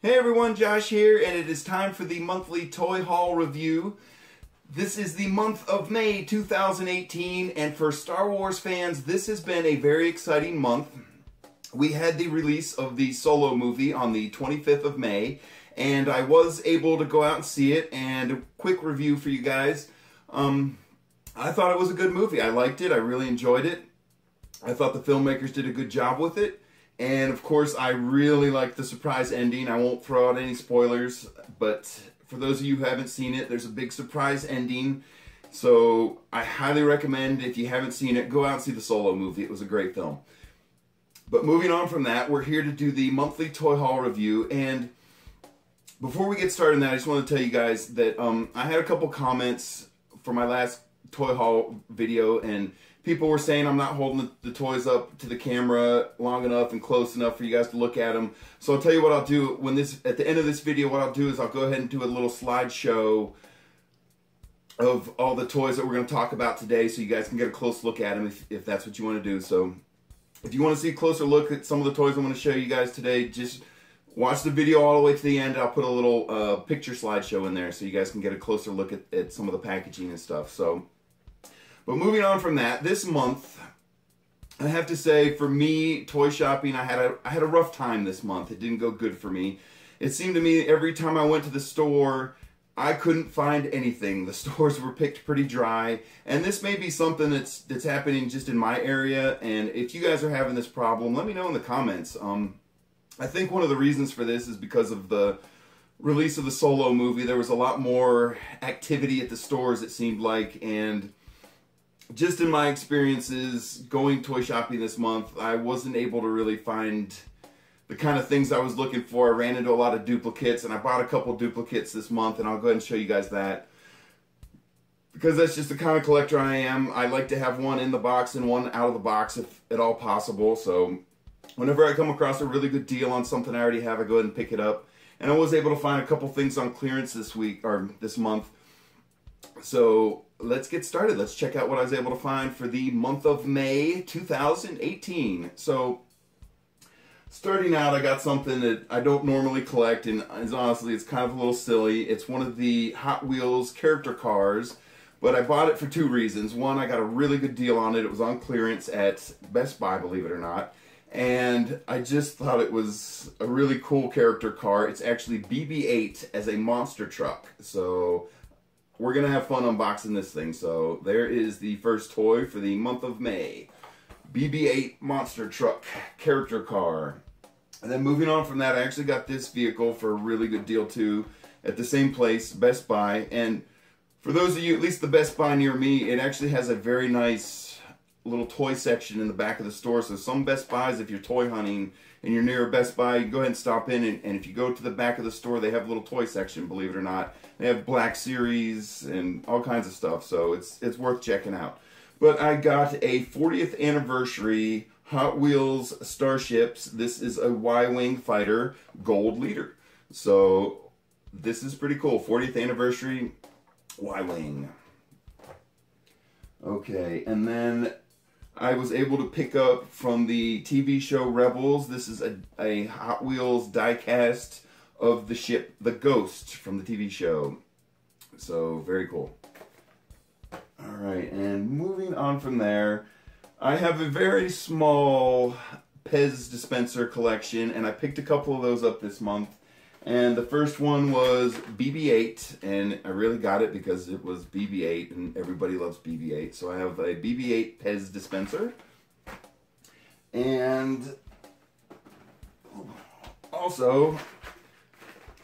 Hey everyone, Josh here, and it is time for the monthly toy haul review. This is the month of May 2018, and for Star Wars fans, this has been a very exciting month. We had the release of the Solo movie on the 25th of May, and I was able to go out and see it, and a quick review for you guys. I thought it was a good movie. I liked it. I really enjoyed it. I thought the filmmakers did a good job with it. And of course, I really liked the surprise ending. I won't throw out any spoilers, but for those of you who haven't seen it, there's a big surprise ending. So I highly recommend, if you haven't seen it, go out and see the Solo movie. It was a great film. But moving on from that, we're here to do the monthly toy haul review. And before we get started on that, I just want to tell you guys that I had a couple comments for my last toy haul video, and people were saying I'm not holding the toys up to the camera long enough and close enough for you guys to look at them. So I'll tell you what I'll do at the end of this video. What I'll do is I'll go ahead and do a little slideshow of all the toys that we're going to talk about today, so you guys can get a close look at them if that's what you want to do. So if you want to see a closer look at some of the toys I'm going to show you guys today, just watch the video all the way to the end. I'll put a little picture slideshow in there so you guys can get a closer look at some of the packaging and stuff. But moving on from that, this month, I have to say, for me, toy shopping, I had a rough time this month. It didn't go good for me. It seemed to me every time I went to the store, I couldn't find anything. The stores were picked pretty dry, and this may be something that's happening just in my area. And if you guys are having this problem, let me know in the comments. I think one of the reasons for this is because of the release of the Solo movie. There was a lot more activity at the stores, it seemed like, and just in my experiences going toy shopping this month, I wasn't able to really find the kind of things I was looking for. I ran into a lot of duplicates, and I bought a couple duplicates this month, and I'll go ahead and show you guys that. Because that's just the kind of collector I am. I like to have one in the box and one out of the box if at all possible. So whenever I come across a really good deal on something I already have, I go ahead and pick it up. And I was able to find a couple things on clearance this week, or this month. So let's get started. Let's check out what I was able to find for the month of May 2018. So starting out, I got something that I don't normally collect, and honestly, it's kind of a little silly. It's one of the Hot Wheels character cars, but I bought it for two reasons. One, I got a really good deal on it. It was on clearance at Best Buy, believe it or not. And I just thought it was a really cool character car. It's actually BB-8 as a monster truck. So we're going to have fun unboxing this thing. So there is the first toy for the month of May. BB-8 monster truck character car. And then moving on from that, I actually got this vehicle for a really good deal too at the same place, Best Buy. And for those of you, at least the Best Buy near me, it actually has a very nice little toy section in the back of the store. So some Best Buys, if you're toy hunting and you're near a Best Buy, you can go ahead and stop in, and if you go to the back of the store, they have a little toy section, believe it or not. They have Black Series and all kinds of stuff, so it's worth checking out. But I got a 40th anniversary Hot Wheels Starships. This is a Y-Wing fighter gold leader. So this is pretty cool. 40th anniversary Y-Wing. Okay, and then I was able to pick up from the TV show Rebels. This is a Hot Wheels die-cast of the ship the Ghost from the TV show. So very cool. Alright, and moving on from there, I have a very small Pez dispenser collection, and I picked a couple of those up this month. And the first one was BB-8, and I really got it because it was BB-8, and everybody loves BB-8. So I have a BB-8 Pez dispenser. And also,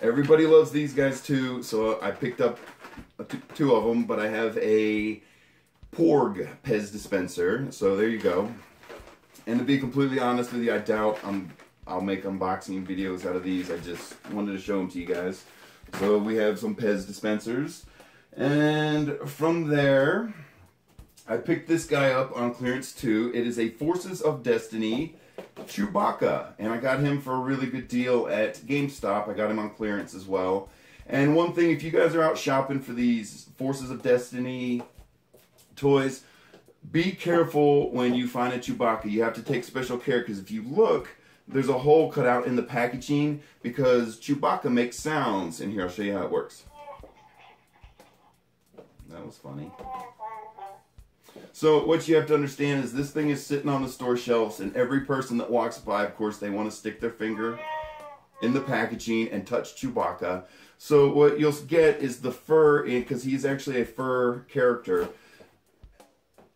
everybody loves these guys too, so I picked up two of them, but I have a Porg Pez dispenser, so there you go. And to be completely honest with you, I doubt I'll make unboxing videos out of these. I just wanted to show them to you guys. So we have some Pez dispensers. And from there, I picked this guy up on clearance too. It is a Forces of Destiny Chewbacca. And I got him for a really good deal at GameStop. I got him on clearance as well. And one thing, if you guys are out shopping for these Forces of Destiny toys, be careful when you find a Chewbacca. You have to take special care, because if you look, there's a hole cut out in the packaging because Chewbacca makes sounds. And here, I'll show you how it works. That was funny. So what you have to understand is this thing is sitting on the store shelves, and every person that walks by, of course, they want to stick their finger in the packaging and touch Chewbacca. So what you'll get is the fur, because he's actually a fur character.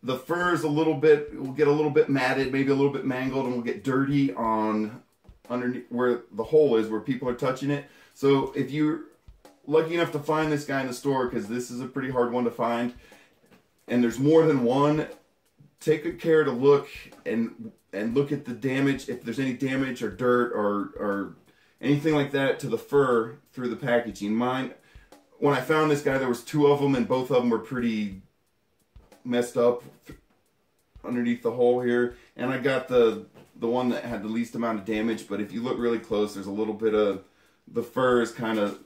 The fur is will get a little bit matted, maybe a little bit mangled, and will get dirty on underneath where the hole is, where people are touching it. So if you're lucky enough to find this guy in the store, because this is a pretty hard one to find, and there's more than one, take good care to look and look at the damage, if there's any damage or dirt or anything like that to the fur through the packaging. When I found this guy, there was 2 of them, and both of them were pretty messed up underneath the hole here. And I got the one that had the least amount of damage, but if you look really close, there's a little bit of the fur is kind of,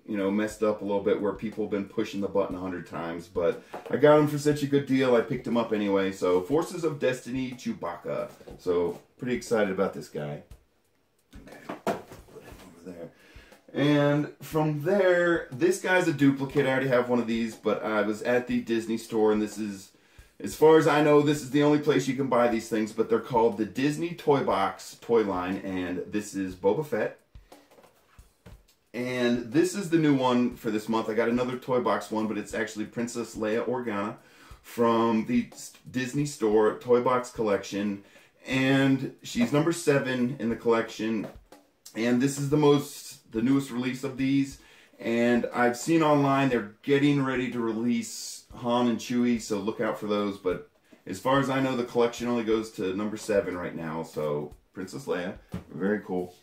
you know, messed up a little bit where people have been pushing the button 100 times. But I got him for such a good deal, I picked him up anyway. So Forces of Destiny Chewbacca. So pretty excited about this guy. Okay, put him over there. And from there, this guy's a duplicate. I already have one of these, but I was at the Disney store, and this is, as far as I know, this is the only place you can buy these things, but they're called the Disney Toy Box toy line, and this is Boba Fett. And this is the new one for this month. I got another Toy Box one, but it's actually Princess Leia Organa from the Disney Store Toy Box collection. And she's number 7 in the collection. And this is the newest release of these. And I've seen online they're getting ready to release Han and Chewie, so look out for those. But as far as I know, the collection only goes to number 7 right now. So Princess Leia, very cool.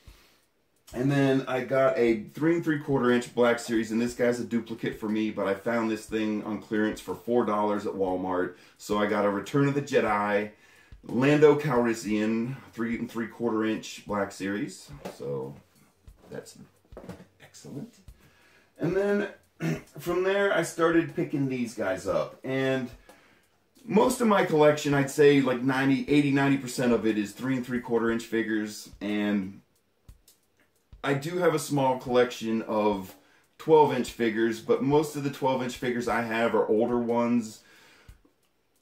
And then I got a 3 3/4 inch Black Series, and this guy's a duplicate for me, but I found this thing on clearance for $4 at Walmart. So I got a Return of the Jedi Lando Calrissian 3 3/4 inch Black Series. So that's excellent. And then from there, I started picking these guys up. And most of my collection, I'd say like 80-90% of it is 3 3/4 inch figures. And I do have a small collection of 12-inch figures, but most of the 12-inch figures I have are older ones.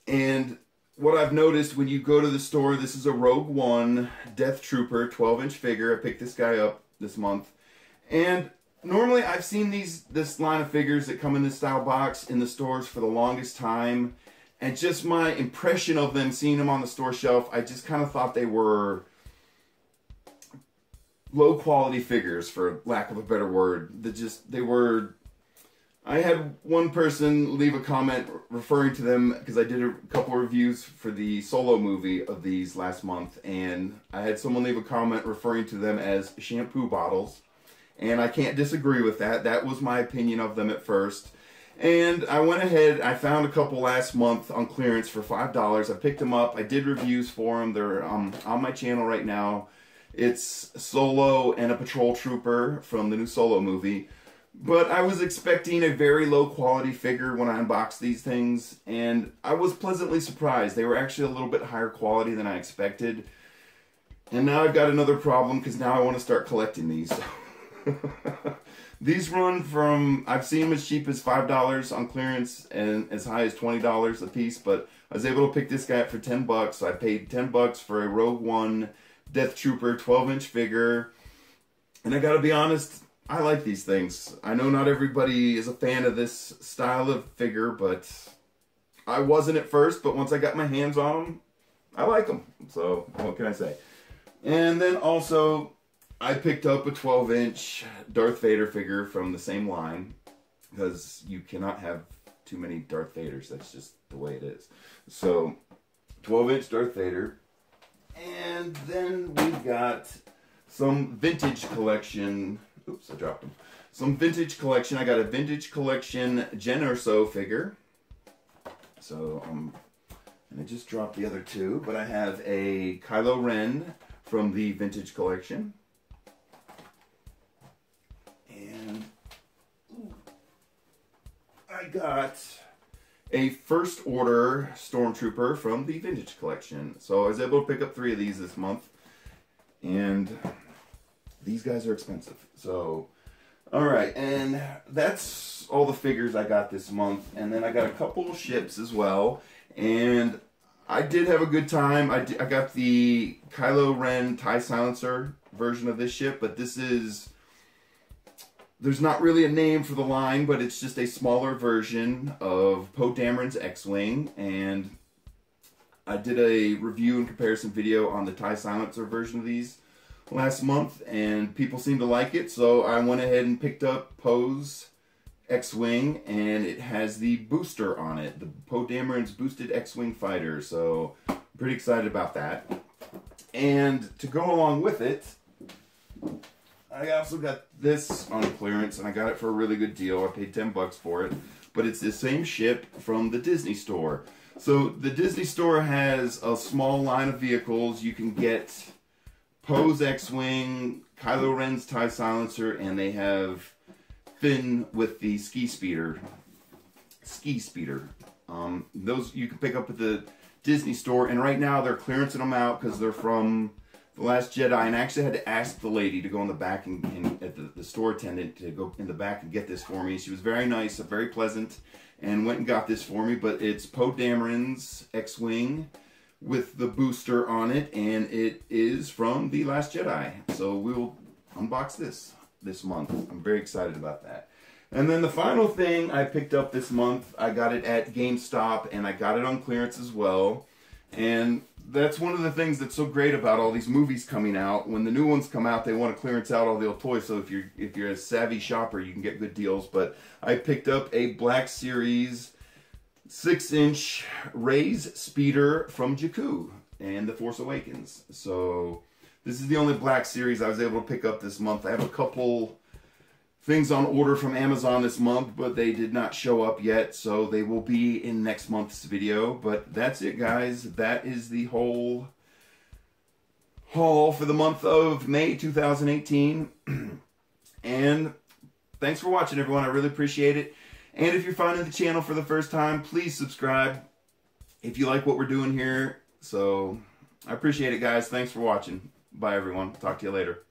And what I've noticed when you go to the store, this is a Rogue One Death Trooper 12-inch figure. I picked this guy up this month. And normally I've seen this line of figures that come in this style box in the stores for the longest time. And just my impression of them, seeing them on the store shelf, I just kind of thought they were low quality figures, for lack of a better word. I had one person leave a comment referring to them, because I did a couple reviews for the Solo movie of these last month, and I had someone leave a comment referring to them as shampoo bottles, and I can't disagree with that. That was my opinion of them at first. And I went ahead, I found a couple last month on clearance for $5. I picked them up, I did reviews for them, they're on my channel right now. It's Solo and a patrol trooper from the new Solo movie. But I was expecting a very low quality figure when I unboxed these things, and I was pleasantly surprised. They were actually a little bit higher quality than I expected. And now I've got another problem, because now I want to start collecting these. These run from, I've seen them as cheap as $5 on clearance and as high as $20 a piece, but I was able to pick this guy up for 10 bucks. So I paid 10 bucks for a Rogue One Death Trooper 12-inch figure. And I gotta be honest, I like these things. I know not everybody is a fan of this style of figure, but I wasn't at first, but once I got my hands on them, I like them. So, what can I say? And then also, I picked up a 12-inch Darth Vader figure from the same line, because you cannot have too many Darth Vaders. That's just the way it is. So, 12-inch Darth Vader. And then we've got some vintage collection. Oops, I dropped them. Some vintage collection. I got a vintage collection Jen Erso figure. So, and I just dropped the other two. But I have a Kylo Ren from the vintage collection. And I got a First Order Stormtrooper from the vintage collection. So I was able to pick up 3 of these this month. And these guys are expensive. So, alright, and that's all the figures I got this month. And then I got a couple of ships as well. And I did have a good time. I got the Kylo Ren TIE Silencer version of this ship, but this is... There's not really a name for the line, but it's just a smaller version of Poe Dameron's X-Wing, and I did a review and comparison video on the TIE Silencer version of these last month, and people seemed to like it, so I went ahead and picked up Poe's X-Wing, and it has the booster on it, the Poe Dameron's Boosted X-Wing Fighter, so I'm pretty excited about that. And to go along with it, I also got this on clearance, and I got it for a really good deal. I paid $10 for it, but it's the same ship from the Disney Store. So the Disney Store has a small line of vehicles. You can get Poe's X-Wing, Kylo Ren's TIE Silencer, and they have Finn with the Ski Speeder. Those you can pick up at the Disney Store, and right now they're clearancing them out because they're from The Last Jedi, and I actually had to ask the lady to go in the back and at the store attendant to go in the back and get this for me. She was very nice, very pleasant, and went and got this for me. But it's Poe Dameron's X-Wing with the booster on it, and it is from The Last Jedi. So we'll unbox this month. I'm very excited about that. And then the final thing I picked up this month, I got it at GameStop, and I got it on clearance as well. And that's one of the things that's so great about all these movies coming out. When the new ones come out, they want to clearance out all the old toys. So if you're a savvy shopper, you can get good deals. But I picked up a Black Series 6-inch Rey's speeder from Jakku and The Force Awakens. So this is the only Black Series I was able to pick up this month. I have a couple things on order from Amazon this month, but they did not show up yet, so they will be in next month's video. But that's it, guys. That is the whole haul for the month of May 2018. And thanks for watching, everyone. I really appreciate it. And if you're finding the channel for the first time, please subscribe if you like what we're doing here. So I appreciate it, guys. Thanks for watching. Bye, everyone. Talk to you later.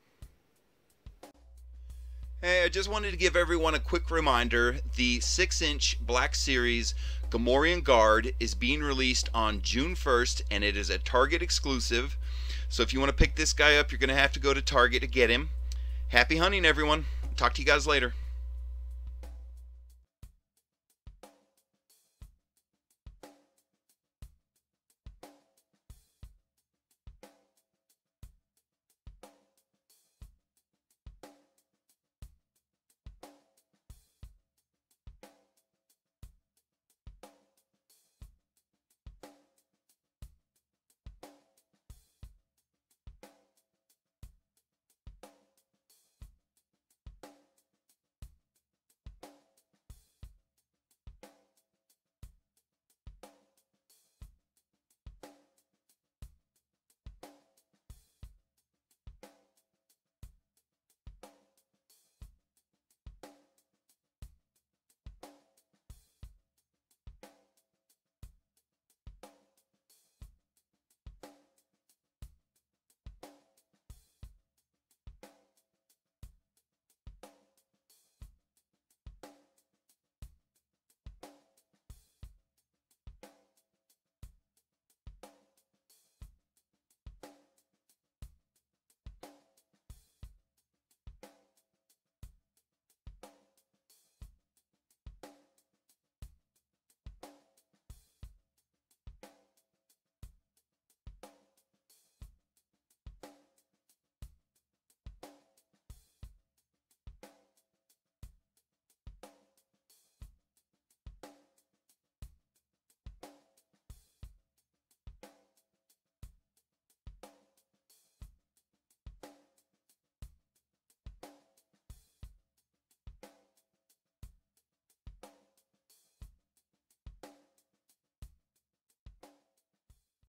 Hey, I just wanted to give everyone a quick reminder. The 6-inch Black Series Gamorrean Guard is being released on June 1st, and it is a Target exclusive. So if you want to pick this guy up, you're going to have to go to Target to get him. Happy hunting, everyone. Talk to you guys later.